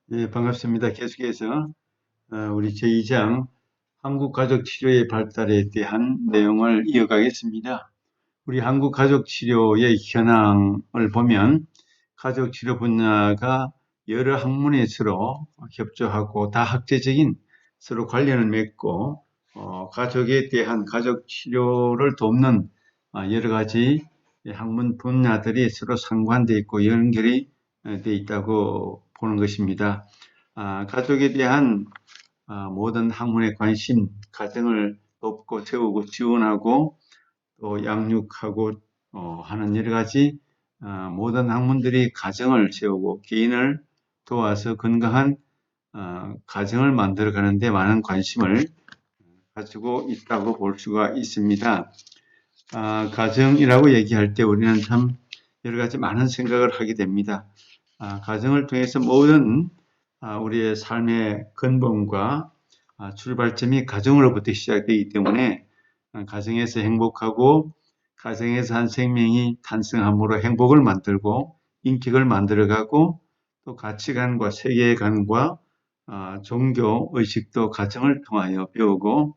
네, 반갑습니다. 계속해서 우리 제2장 한국 가족 치료의 발달에 대한 내용을 이어가겠습니다. 우리 한국 가족 치료의 현황을 보면 가족 치료 분야가 여러 학문에 서로 협조하고 다학제적인 서로 관련을 맺고 가족에 대한 가족 치료를 돕는 여러 가지 학문 분야들이 서로 상관되어 있고 연결이 되어 있다고 보는 것입니다. 가족에 대한 모든 학문의 관심, 가정을 돕고 세우고 지원하고 또 양육하고 하는 여러 가지 모든 학문들이 가정을 세우고 개인을 도와서 건강한 가정을 만들어 가는데 많은 관심을 가지고 있다고 볼 수가 있습니다. 가정이라고 얘기할 때 우리는 참 여러 가지 많은 생각을 하게 됩니다. 가정을 통해서 모든 우리의 삶의 근본과 출발점이 가정으로부터 시작되기 때문에 가정에서 행복하고 가정에서 한 생명이 탄생함으로 행복을 만들고 인격을 만들어가고 또 가치관과 세계관과 종교 의식도 가정을 통하여 배우고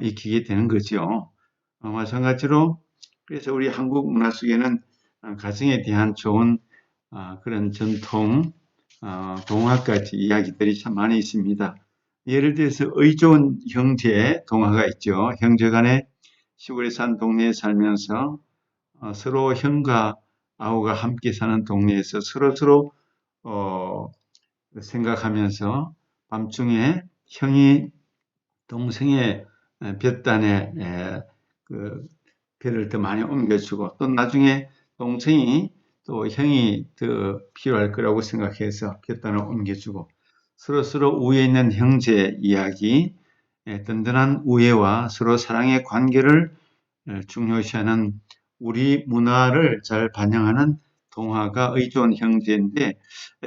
익히게 되는 거죠. 마찬가지로 그래서 우리 한국 문화 속에는 가정에 대한 좋은 그런 전통, 동화까지 이야기들이 참 많이 있습니다. 예를 들어서 의좋은 형제 동화가 있죠. 형제간에 시골에 산 동네에 살면서 서로 형과 아우가 함께 사는 동네에서 서로서로 어, 생각하면서 밤중에 형이 동생의 볕단에 그 벼를 더 많이 옮겨주고 또 나중에 동생이 또 형이 더 필요할 거라고 생각해서 볕단을 옮겨주고 서로서로 우애 있는 형제 이야기, 든든한 우애와 서로 사랑의 관계를 중요시하는 우리 문화를 잘 반영하는 동화가 의좋은 형제인데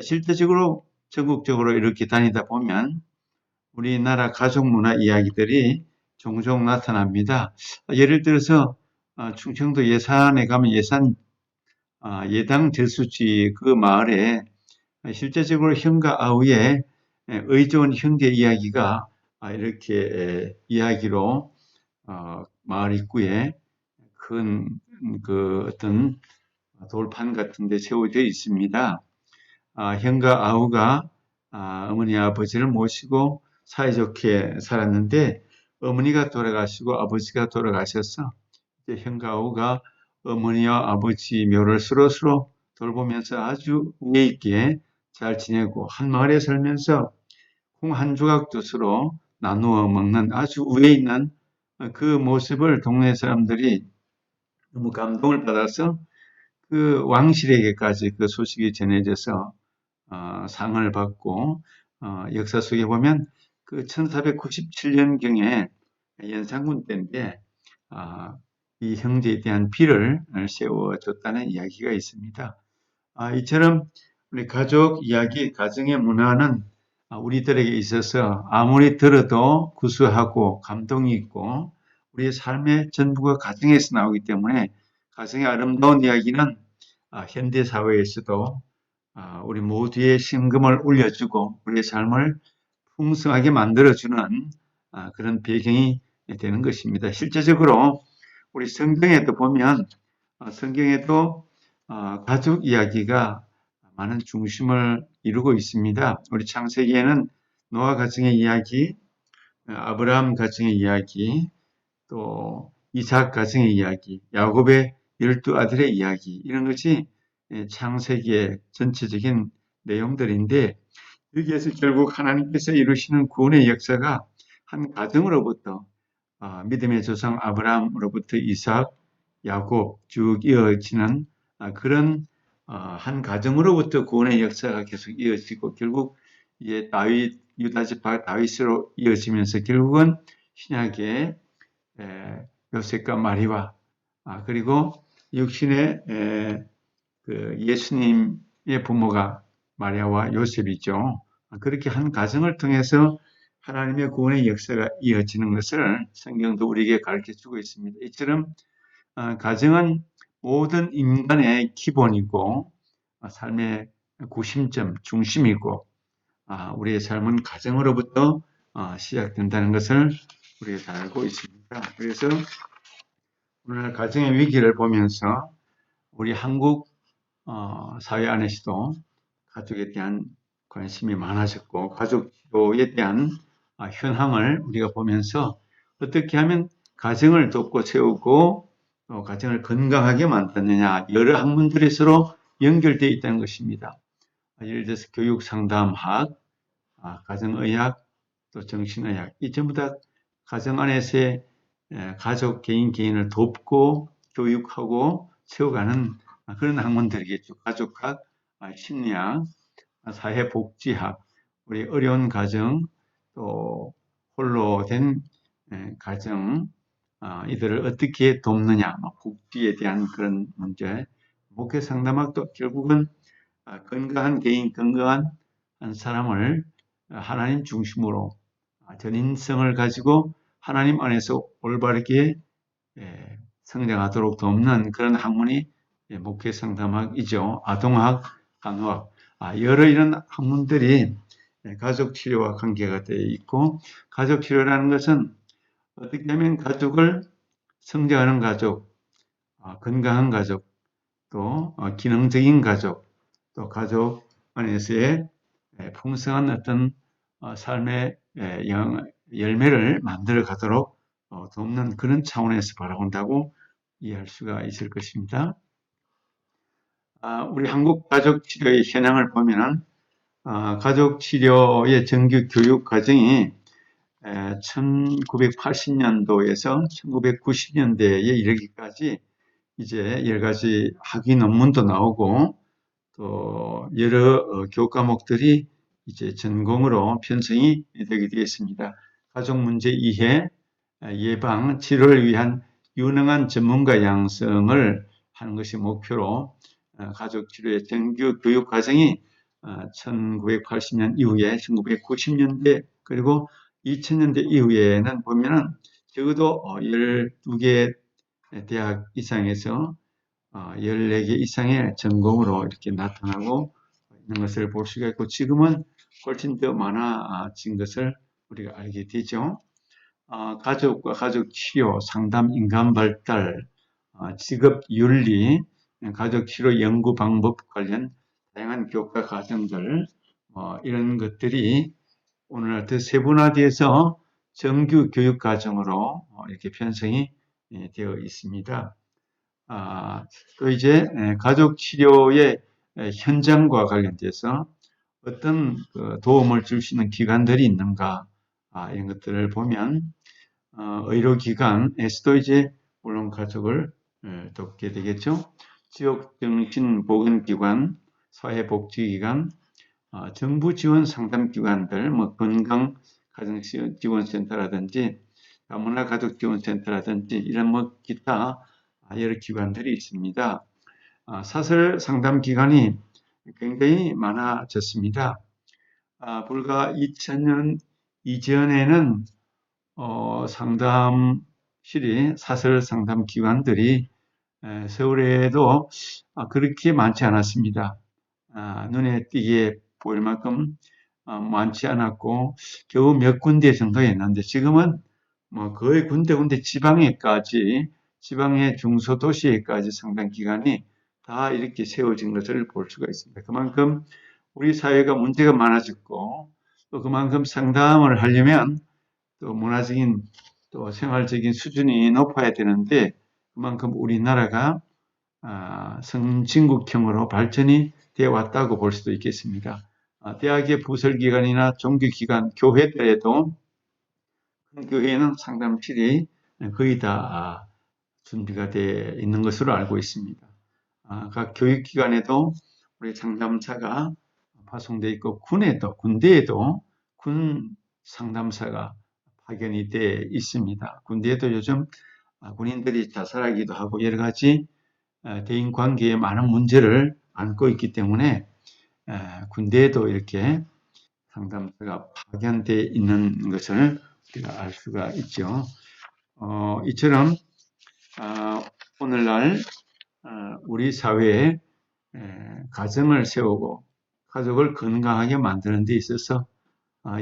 실제적으로 전국적으로 이렇게 다니다 보면 우리나라 가족 문화 이야기들이 종종 나타납니다. 예를 들어서 충청도 예산에 가면 예당 저수지 그 마을에 실제적으로 형과 아우의 의좋은 형제 이야기가 이렇게 이야기로 마을 입구에 큰 그 어떤 돌판 같은 데 세워져 있습니다. 형과 아우가 어머니 아버지를 모시고 사이좋게 살았는데 어머니가 돌아가시고 아버지가 돌아가셔서 이제 형과 아우가 어머니와 아버지 묘를 서로서로 돌보면서 아주 우애 있게 잘 지내고 한 마을에 살면서 콩 한 조각도 서로 나누어 먹는 아주 우애 있는 그 모습을 동네 사람들이 너무 감동을 받아서 그 왕실에게까지 그 소식이 전해져서 상을 받고 역사 속에 보면 그 1497년경에 연산군 때인데 이 형제에 대한 비를 세워줬다는 이야기가 있습니다. 이처럼 우리 가족 이야기, 가정의 문화는 우리들에게 있어서 아무리 들어도 구수하고 감동이 있고 우리의 삶의 전부가 가정에서 나오기 때문에 가정의 아름다운 이야기는 현대 사회에서도 우리 모두의 심금을 울려주고 우리의 삶을 풍성하게 만들어주는 그런 배경이 되는 것입니다. 실제적으로 우리 성경에도 보면 성경에도 가족 이야기가 많은 중심을 이루고 있습니다. 우리 창세기에는 노아 가정의 이야기, 아브라함 가정의 이야기, 또 이삭 가정의 이야기, 야곱의 12아들의 이야기 이런 것이 창세기의 전체적인 내용들인데 여기에서 결국 하나님께서 이루시는 구원의 역사가 한 가정으로부터 믿음의 조상 아브라함으로부터 이삭, 야곱 쭉 이어지는 그런 한 가정으로부터 구원의 역사가 계속 이어지고 결국 이제 다윗 유다 지파 다윗으로 이어지면서 결국은 신약의 요셉과 마리와 그리고 육신의 그 예수님의 부모가 마리아와 요셉이죠. 그렇게 한 가정을 통해서 하나님의 구원의 역사가 이어지는 것을 성경도 우리에게 가르쳐주고 있습니다. 이처럼 가정은 모든 인간의 기본이고 삶의 구심점, 중심이고 우리의 삶은 가정으로부터 시작된다는 것을 우리가 잘 알고 있습니다. 그래서 오늘 가정의 위기를 보면서 우리 한국 사회 안에서도 가족에 대한 관심이 많아졌고 가족 치료에 대한 현황을 우리가 보면서 어떻게 하면 가정을 돕고 세우고 또 가정을 건강하게 만드느냐 여러 학문들이 서로 연결되어 있다는 것입니다. 예를 들어서 교육상담학, 가정의학, 또 정신의학 이 전부 다 가정 안에서의 가족 개인을 돕고 교육하고 세워가는 그런 학문들이겠죠. 가족학, 심리학, 사회복지학, 우리 어려운 가정, 또 홀로 된 가정, 이들을 어떻게 돕느냐, 복지에 대한 그런 문제, 목회 상담학도 결국은 건강한 개인, 건강한 한 사람을 하나님 중심으로 전인성을 가지고 하나님 안에서 올바르게 성장하도록 돕는 그런 학문이 목회 상담학이죠. 아동학, 간호학, 여러 이런 학문들이 가족 치료와 관계가 되어 있고 가족 치료라는 것은 어떻게 하면 가족을 성장하는 가족, 건강한 가족, 또 기능적인 가족, 또 가족 안에서의 풍성한 어떤 삶의 열매를 만들어 가도록 돕는 그런 차원에서 바라본다고 이해할 수가 있을 것입니다. 우리 한국 가족 치료의 현황을 보면은 가족 치료의 정규 교육 과정이 1980년도에서 1990년대에 이르기까지 이제 여러 가지 학위 논문도 나오고 또 여러 교육 과목들이 이제 전공으로 편성이 되게 되었습니다. 가족 문제 이해, 예방, 치료를 위한 유능한 전문가 양성을 하는 것이 목표로 가족 치료의 정규 교육 과정이 1980년 이후에 1990년대 그리고 2000년대 이후에는 보면은 적어도 12개 대학 이상에서 14개 이상의 전공으로 이렇게 나타나고 있는 것을 볼 수가 있고 지금은 훨씬 더 많아진 것을 우리가 알게 되죠. 가족과 가족 치료, 상담, 인간 발달, 직업 윤리, 가족 치료 연구 방법 관련 다양한 교과 과정들 이런 것들이 오늘날 더 세분화되어서 정규 교육 과정으로 이렇게 편성이 되어 있습니다. 또 이제 가족 치료의 현장과 관련돼서 어떤 도움을 줄 수 있는 기관들이 있는가 이런 것들을 보면 의료기관에서도 이제 물론 가족을 돕게 되겠죠. 지역정신보건기관, 사회복지기관, 정부 지원 상담기관들, 건강가정지원센터라든지 문화가족지원센터라든지 이런 기타 여러 기관들이 있습니다. 사설 상담기관이 굉장히 많아졌습니다. 불과 2000년 이전에는 상담실이 사설 상담기관들이 서울에도 그렇게 많지 않았습니다. 눈에 띄게 보일 만큼 많지 않았고 겨우 몇 군데 정도였는데 지금은 뭐 거의 군데군데 지방의 중소도시에까지 상담기관이 다 이렇게 세워진 것을 볼 수가 있습니다. 그만큼 우리 사회가 문제가 많아졌고 또 그만큼 상담을 하려면 또 문화적인 또 생활적인 수준이 높아야 되는데 그만큼 우리나라가 선진국형으로 발전이 되어 왔다고 볼 수도 있겠습니다. 대학의 부설기관이나 종교기관, 교회들에도 교회에는 상담실이 거의 다 준비가 되어 있는 것으로 알고 있습니다. 각 교육기관에도 우리 상담사가 파송되어 있고 군대에도 군 상담사가 파견이 되어 있습니다. 군대에도 요즘 군인들이 자살하기도 하고 여러 가지 대인 관계에 많은 문제를 안고 있기 때문에 군대에도 이렇게 상담사가 파견되어 있는 것을 우리가 알 수가 있죠. 이처럼 오늘날 우리 사회에 가정을 세우고 가족을 건강하게 만드는 데 있어서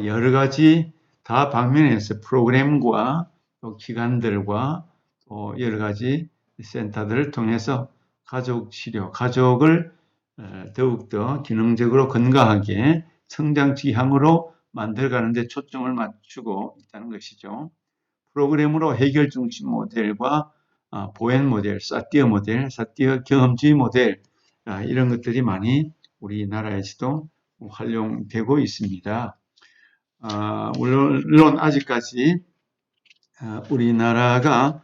여러 가지 다 방면에서 프로그램과 또 기관들과 또 여러 가지 센터들을 통해서 가족 치료, 가족을 더욱더 기능적으로 건강하게 성장 지향으로 만들어가는 데 초점을 맞추고 있다는 것이죠. 프로그램으로 해결 중심 모델과 보행 모델, 사티어 모델, 사티어 경험주의 모델 이런 것들이 많이 우리나라에서도 활용되고 있습니다. 물론 아직까지 우리나라가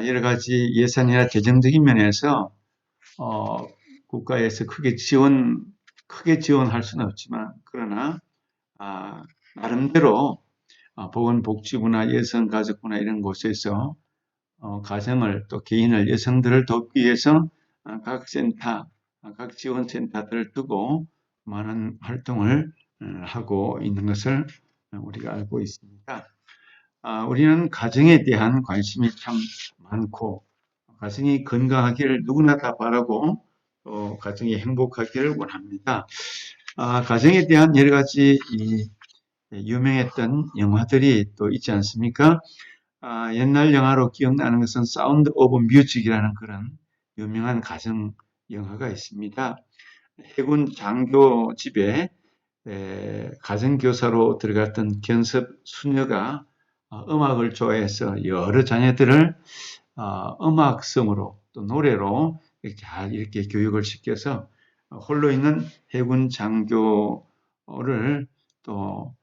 여러 가지 예산이나 재정적인 면에서 국가에서 크게 지원할 수는 없지만 그러나 나름대로 보건복지부나 여성가족부나 이런 곳에서 가정을 또 개인을 여성들을 돕기 위해서 각 센터, 각 지원센터들을 두고 많은 활동을 하고 있는 것을 우리가 알고 있습니다. 우리는 가정에 대한 관심이 참 많고 가정이 건강하기를 누구나 다 바라고 또 가정이 행복하기를 원합니다. 가정에 대한 여러 가지 유명했던 영화들이 또 있지 않습니까? 옛날 영화로 기억나는 것은 사운드 오브 뮤직이라는 그런 유명한 가정 영화가 있습니다. 해군 장교 집에 가정교사로 들어갔던 견습 수녀가 음악을 좋아해서 여러 자녀들을 음악성으로 또 노래로 잘 이렇게 교육을 시켜서 홀로 있는 해군 장교를 또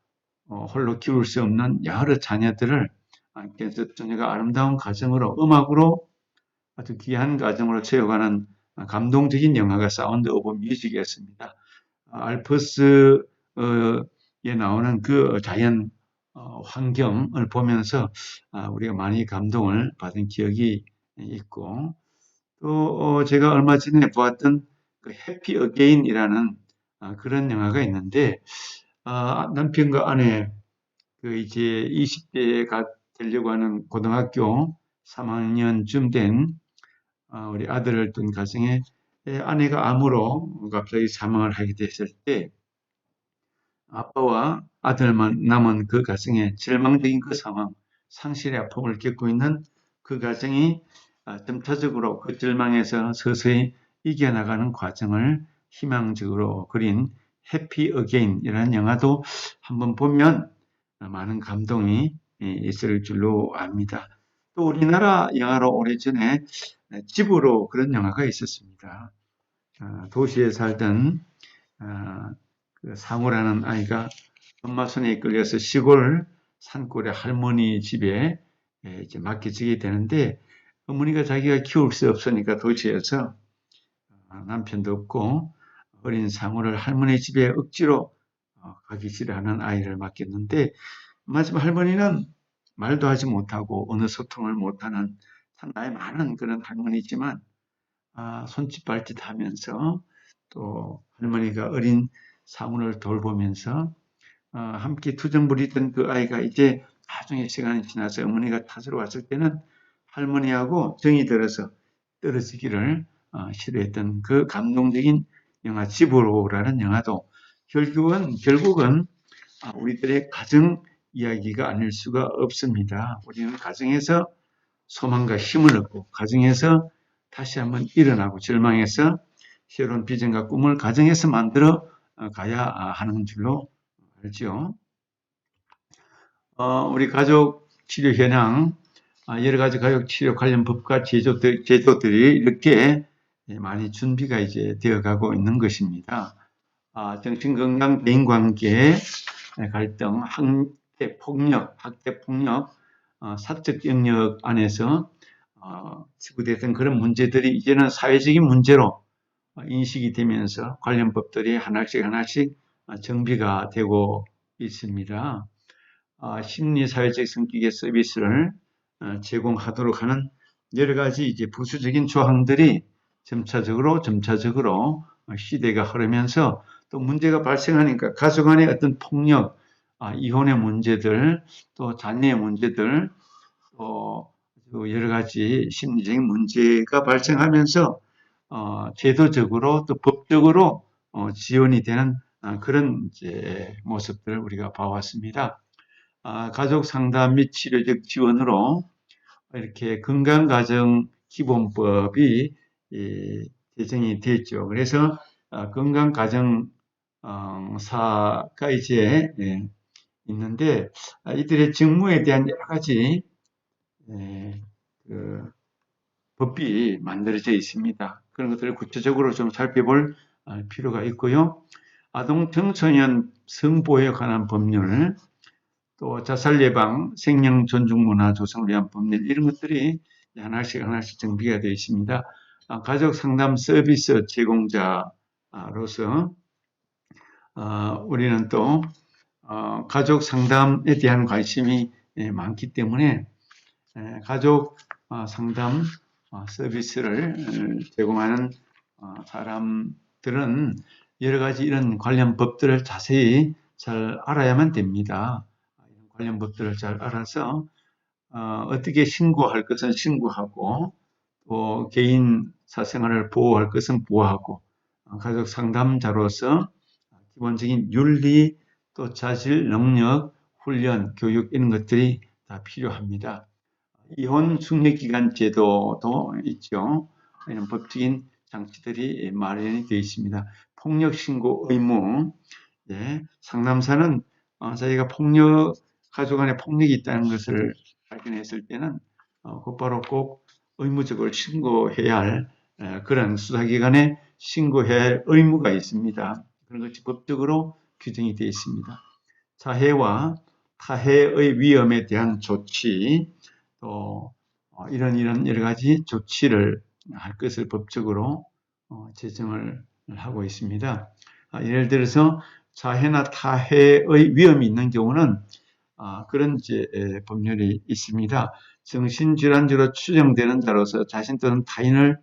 홀로 키울 수 없는 여러 자녀들을 견습 수녀가 아름다운 가정으로 음악으로 아주 귀한 가정으로 채워가는 감동적인 영화가 사운드 오브 뮤직이었습니다. 알프스에 나오는 그 자연 환경을 보면서 우리가 많이 감동을 받은 기억이 있고 또 제가 얼마 전에 보았던 그 해피 어게인이라는 그런 영화가 있는데 남편과 아내 그 이제 20대가 되려고 하는 고등학교 3학년쯤 된 우리 아들을 둔 가정에 아내가 암으로 갑자기 사망을 하게 됐을 때 아빠와 아들만 남은 그 가정의 절망적인 그 상황, 상실의 아픔을 겪고 있는 그 가정이 점차적으로 그 절망에서 서서히 이겨나가는 과정을 희망적으로 그린 해피 어게인이라는 영화도 한번 보면 많은 감동이 있을 줄로 압니다. 또 우리나라 영화로 오래전에 집으로 그런 영화가 있었습니다. 도시에 살던 그 상우라는 아이가 엄마 손에 이끌려서 시골 산골의 할머니 집에 이제 맡겨지게 되는데 어머니가 자기가 키울 수 없으니까 도시에서 남편도 없고 어린 상우를 할머니 집에 억지로 가기 싫어하는 아이를 맡겼는데 마지막 할머니는 말도 하지 못하고 어느 소통을 못하는 참 나이 많은 그런 할머니지만 손짓 발짓 하면서 또 할머니가 어린 상우를 돌보면서 함께 투정 부리던 그 아이가 이제 나중에 시간이 지나서 어머니가 찾으러 왔을 때는 할머니하고 정이 들어서 떨어지기를 싫어했던 그 감동적인 영화 집으로라는 영화도 결국은 우리들의 가정 이야기가 아닐 수가 없습니다. 우리는 가정에서 소망과 힘을 얻고 가정에서 다시 한번 일어나고 절망해서 새로운 비전과 꿈을 가정에서 만들어 가야 하는 줄로 알죠. 우리 가족 치료 현황, 여러 가지 가족 치료 관련 법과 제도들이 이렇게 많이 준비가 이제 되어가고 있는 것입니다. 정신건강, 대인관계 갈등, 학대폭력, 사적 영역 안에서 지구됐던 그런 문제들이 이제는 사회적인 문제로 인식이 되면서 관련 법들이 하나씩 정비가 되고 있습니다. 심리사회적 성격의 서비스를 제공하도록 하는 여러 가지 이제 부수적인 조항들이 점차적으로 시대가 흐르면서 또 문제가 발생하니까 가족 간의 어떤 폭력, 이혼의 문제들, 또 자녀의 문제들, 또 여러 가지 심리적인 문제가 발생하면서 제도적으로 또 법적으로 지원이 되는 그런 이제 모습들을 우리가 봐왔습니다. 가족 상담 및 치료적 지원으로 이렇게 건강가정 기본법이 제정이 됐죠. 그래서 건강가정사가 이제 있는데 이들의 직무에 대한 여러 가지 그 법이 만들어져 있습니다. 그런 것들을 구체적으로 좀 살펴볼 필요가 있고요. 아동 청소년 성보호에 관한 법률, 또 자살 예방, 생명 존중 문화 조성을 위한 법률 이런 것들이 하나씩 하나씩 정비가 되어 있습니다. 가족 상담 서비스 제공자로서 우리는 또 가족 상담에 대한 관심이 많기 때문에 가족 상담 서비스를 제공하는 사람들은 여러 가지 이런 관련 법들을 자세히 잘 알아야만 됩니다. 관련 법들을 잘 알아서 어떻게 신고할 것은 신고하고 또 개인 사생활을 보호할 것은 보호하고 가족 상담자로서 기본적인 윤리 또 자질, 능력, 훈련, 교육 이런 것들이 다 필요합니다. 이혼 숙려 기간 제도도 있죠. 이런 법적인 장치들이 마련이 되어 있습니다. 폭력 신고 의무, 상담사는 자기가 가족 간에 폭력이 있다는 것을 발견했을 때는 곧바로 꼭 의무적으로 신고해야 할 그런 수사기관에 신고해야 할 의무가 있습니다. 그런 것이 법적으로 규정이 되어 있습니다. 자해와 타해의 위험에 대한 조치, 또 이런 여러 가지 조치를 할 것을 법적으로 제정을 하고 있습니다. 예를 들어서 자해나 타해의 위험이 있는 경우는 그런 법률이 있습니다. 정신질환자로 추정되는 자로서 자신 또는 타인을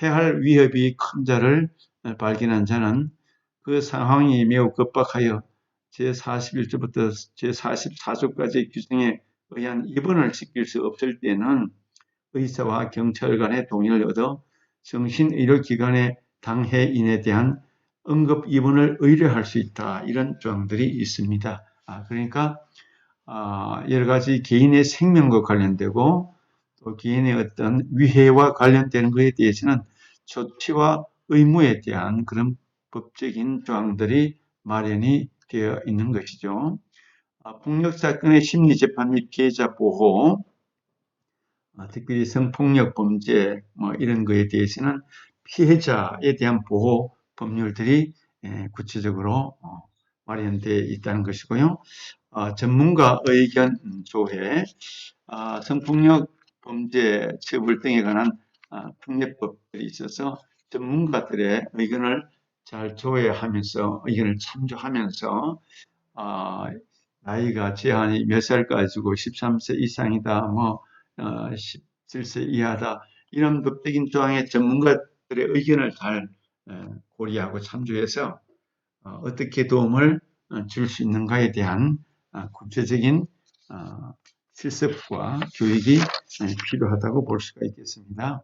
해할 위협이 큰 자를 발견한 자는 그 상황이 매우 급박하여 제41조부터 제44조까지의 규정에 의한 입원을 시킬 수 없을 때는 의사와 경찰 간의 동의를 얻어 정신의료기관의 당해인에 대한 응급 입원을 의뢰할 수 있다. 이런 조항들이 있습니다. 그러니까 여러 가지 개인의 생명과 관련되고 또 개인의 어떤 위해와 관련되는 것에 대해서는 조치와 의무에 대한 그런 법적인 조항들이 마련이 되어 있는 것이죠. 폭력사건의 심리재판 및 피해자 보호, 특별히 성폭력 범죄 이런 거에 대해서는 피해자에 대한 보호 법률들이 구체적으로 마련되어 있다는 것이고요. 전문가 의견 조회, 성폭력 범죄 처벌 등에 관한 특례법들이 있어서 전문가들의 의견을 잘 조회하면서 의견을 참조하면서 나이가 제한이 몇 살까지고 13세 이상이다, 17세 이하다 이런 법적인 조항의 전문가들의 의견을 잘 고려하고 참조해서 어떻게 도움을 줄 수 있는가에 대한 구체적인 실습과 교육이 필요하다고 볼 수가 있겠습니다.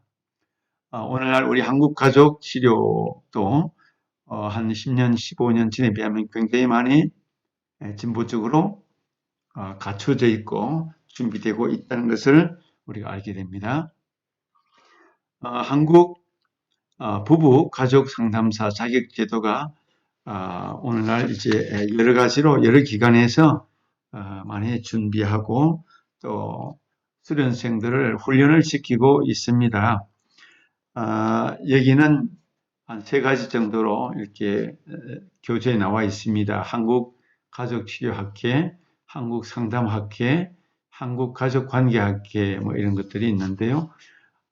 오늘날 우리 한국 가족 치료도 한 10년, 15년 전에 비하면 굉장히 많이 진보적으로 갖춰져 있고 준비되고 있다는 것을 우리가 알게 됩니다. 한국 부부 가족 상담사 자격 제도가 오늘날 이제 여러 가지로 여러 기관에서 많이 준비하고 또 수련생들을 훈련을 시키고 있습니다. 여기는 한 3가지 정도로 이렇게 교재에 나와 있습니다. 한국가족치료학회, 한국상담학회, 한국가족관계학회 이런 것들이 있는데요.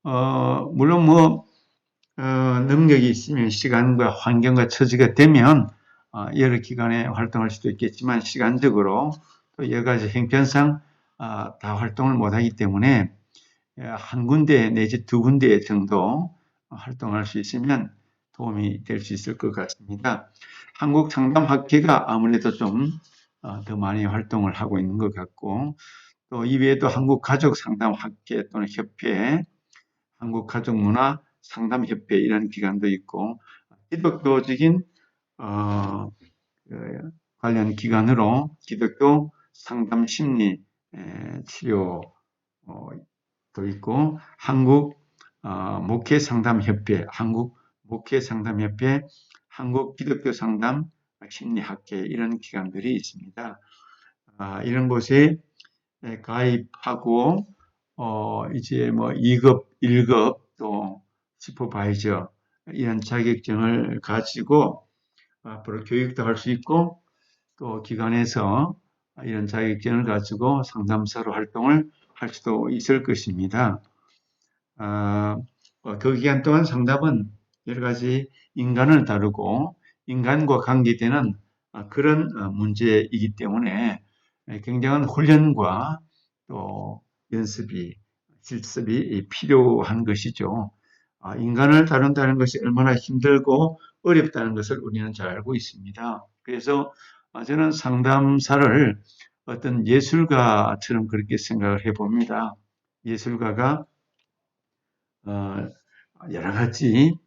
물론 능력이 있으면 시간과 환경과 처지가 되면 여러 기관에 활동할 수도 있겠지만 시간적으로 또 여러 가지 형편상 다 활동을 못하기 때문에 한 군데 내지 2군데 정도 활동할 수 있으면 도움이 될 수 있을 것 같습니다. 한국상담학회가 아무래도 좀 더 많이 활동을 하고 있는 것 같고 또 이외에도 한국가족상담학회 또는 협회, 한국가족문화상담협회 이런 기관도 있고 기독교적인 관련 기관으로 기독교 상담 심리 치료도 있고 한국 목회상담협회, 한국 목회상담협회, 한국 기독교 상담 심리학회 이런 기관들이 있습니다. 이런 곳에 가입하고 이제 뭐 2급, 1급 또 슈퍼바이저 이런 자격증을 가지고 앞으로 교육도 할 수 있고 또 기관에서 이런 자격증을 가지고 상담사로 활동을 할 수도 있을 것입니다. 그 기간 동안 상담은 여러 가지 인간을 다루고 인간과 관계되는 그런 문제이기 때문에 굉장한 훈련과 또 연습이, 실습이 필요한 것이죠. 인간을 다룬다는 것이 얼마나 힘들고 어렵다는 것을 우리는 잘 알고 있습니다. 그래서 저는 상담사를 어떤 예술가처럼 그렇게 생각을 해봅니다. 예술가가 여러 가지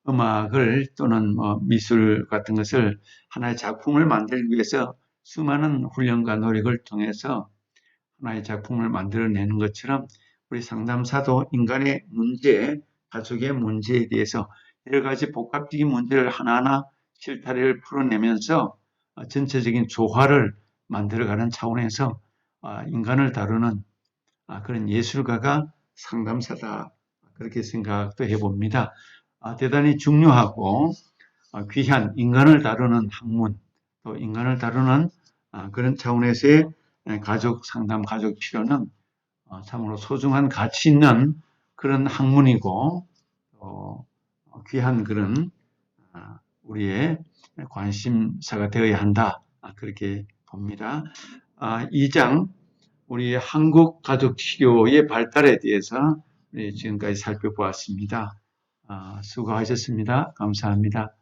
음악을 또는 미술 같은 것을 하나의 작품을 만들기 위해서 수많은 훈련과 노력을 통해서 하나의 작품을 만들어내는 것처럼 우리 상담사도 인간의 문제, 가족의 문제에 대해서 여러 가지 복합적인 문제를 하나하나 실타래를 풀어내면서 전체적인 조화를 만들어가는 차원에서 인간을 다루는 그런 예술가가 상담사다. 그렇게 생각도 해봅니다. 대단히 중요하고 귀한 인간을 다루는 학문, 또 인간을 다루는 그런 차원에서의 가족 상담, 가족 치료는 참으로 소중한 가치 있는 그런 학문이고 귀한 그런 우리의 관심사가 되어야 한다. 그렇게 봅니다. 2장 우리 한국 가족 치료의 발달에 대해서 지금까지 살펴보았습니다. 수고하셨습니다. 감사합니다.